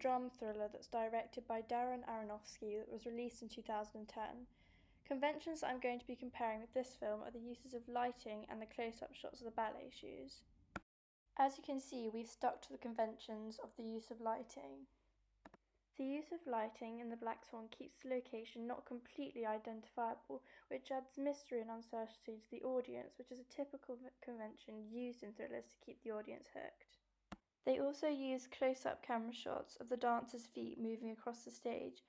drama thriller that's directed by Darren Aronofsky that was released in 2010. Conventions that I'm going to be comparing with this film are the uses of lighting and the close-up shots of the ballet shoes. As you can see, we've stuck to the conventions of the use of lighting. The use of lighting in The Black Swan keeps the location not completely identifiable, which adds mystery and uncertainty to the audience, which is a typical convention used in thrillers to keep the audience hooked. They also use close-up camera shots of the dancers' feet moving across the stage,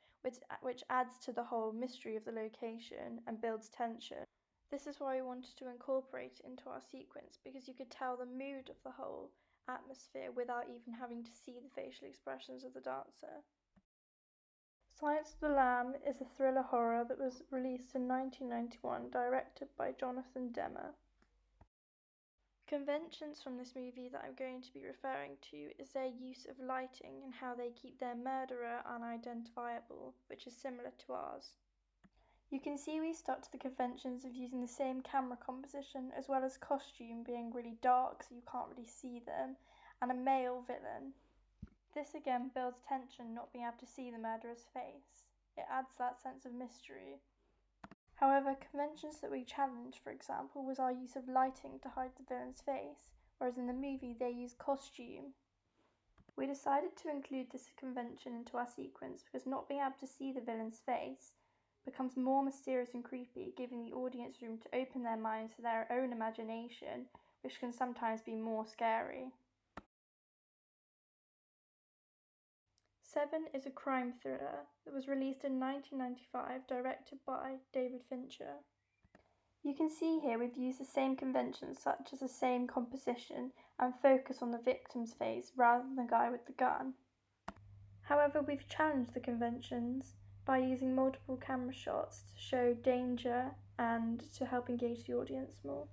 which adds to the whole mystery of the location and builds tension. This is why we wanted to incorporate it into our sequence, because you could tell the mood of the whole atmosphere without even having to see the facial expressions of the dancer. Silence of the Lamb is a thriller horror that was released in 1991, directed by Jonathan Demme. Conventions from this movie that I'm going to be referring to is their use of lighting and how they keep their murderer unidentifiable, which is similar to ours. You can see we stuck to the conventions of using the same camera composition, as well as costume being really dark so you can't really see them, and a male villain. This again builds tension, not being able to see the murderer's face. It adds that sense of mystery. However, conventions that we challenged, for example, was our use of lighting to hide the villain's face, whereas in the movie they used costume. We decided to include this convention into our sequence because not being able to see the villain's face becomes more mysterious and creepy, giving the audience room to open their minds to their own imagination, which can sometimes be more scary. Seven is a crime thriller that was released in 1995, directed by David Fincher. You can see here we've used the same conventions, such as the same composition and focus on the victim's face rather than the guy with the gun. However, we've challenged the conventions by using multiple camera shots to show danger and to help engage the audience more.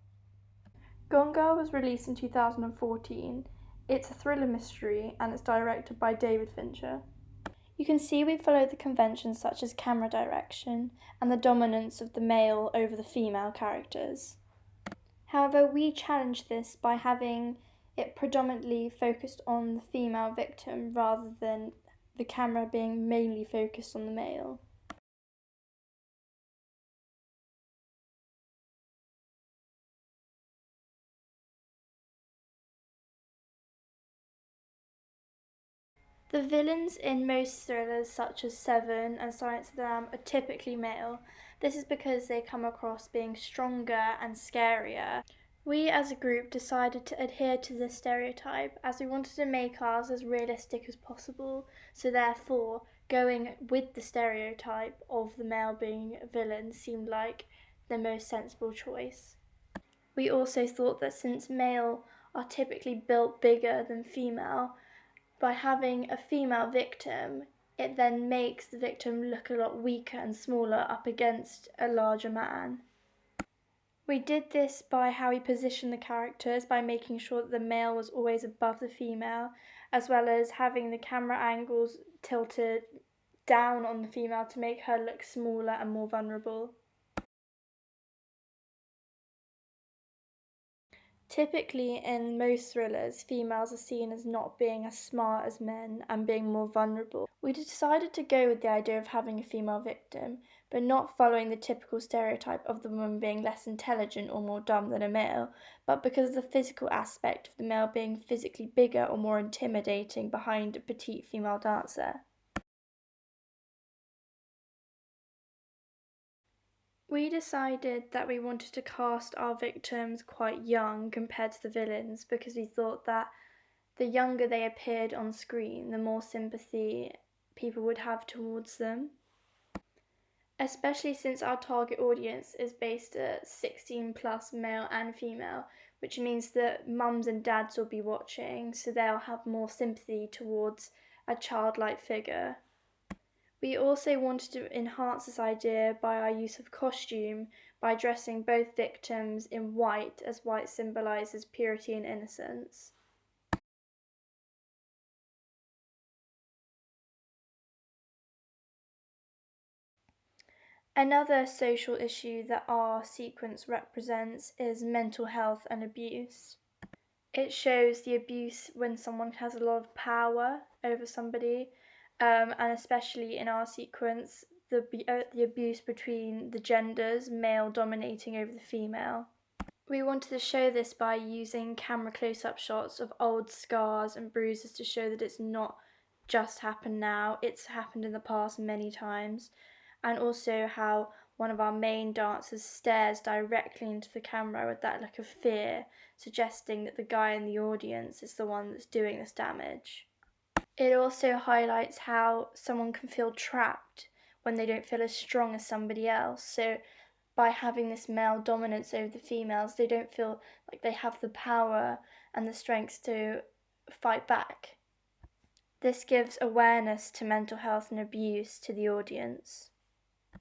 Gone Girl was released in 2014. It's a thriller mystery and it's directed by David Fincher. You can see we followed the conventions such as camera direction and the dominance of the male over the female characters. However, we challenged this by having it predominantly focused on the female victim rather than the camera being mainly focused on the male. The villains in most thrillers such as Seven and Silence of the Lamb are typically male. This is because they come across being stronger and scarier. We as a group decided to adhere to this stereotype as we wanted to make ours as realistic as possible, so therefore going with the stereotype of the male being a villain seemed like the most sensible choice. We also thought that since male are typically built bigger than female, by having a female victim, it then makes the victim look a lot weaker and smaller up against a larger man. We did this by how we positioned the characters, by making sure that the male was always above the female, as well as having the camera angles tilted down on the female to make her look smaller and more vulnerable. Typically, in most thrillers, females are seen as not being as smart as men and being more vulnerable. We decided to go with the idea of having a female victim, but not following the typical stereotype of the woman being less intelligent or more dumb than a male, but because of the physical aspect of the male being physically bigger or more intimidating behind a petite female dancer. We decided that we wanted to cast our victims quite young compared to the villains because we thought that the younger they appeared on screen, the more sympathy people would have towards them. Especially since our target audience is based at 16 plus male and female, which means that mums and dads will be watching, so they'll have more sympathy towards a childlike figure. We also wanted to enhance this idea by our use of costume, by dressing both victims in white, as white symbolises purity and innocence. Another social issue that our sequence represents is mental health and abuse. It shows the abuse when someone has a lot of power over somebody, and especially in our sequence, the abuse between the genders, male dominating over the female. We wanted to show this by using camera close-up shots of old scars and bruises to show that it's not just happened now, it's happened in the past many times, and also how one of our main dancers stares directly into the camera with that look of fear, suggesting that the guy in the audience is the one that's doing this damage. It also highlights how someone can feel trapped when they don't feel as strong as somebody else. So by having this male dominance over the females, they don't feel like they have the power and the strength to fight back. This gives awareness to mental health and abuse to the audience.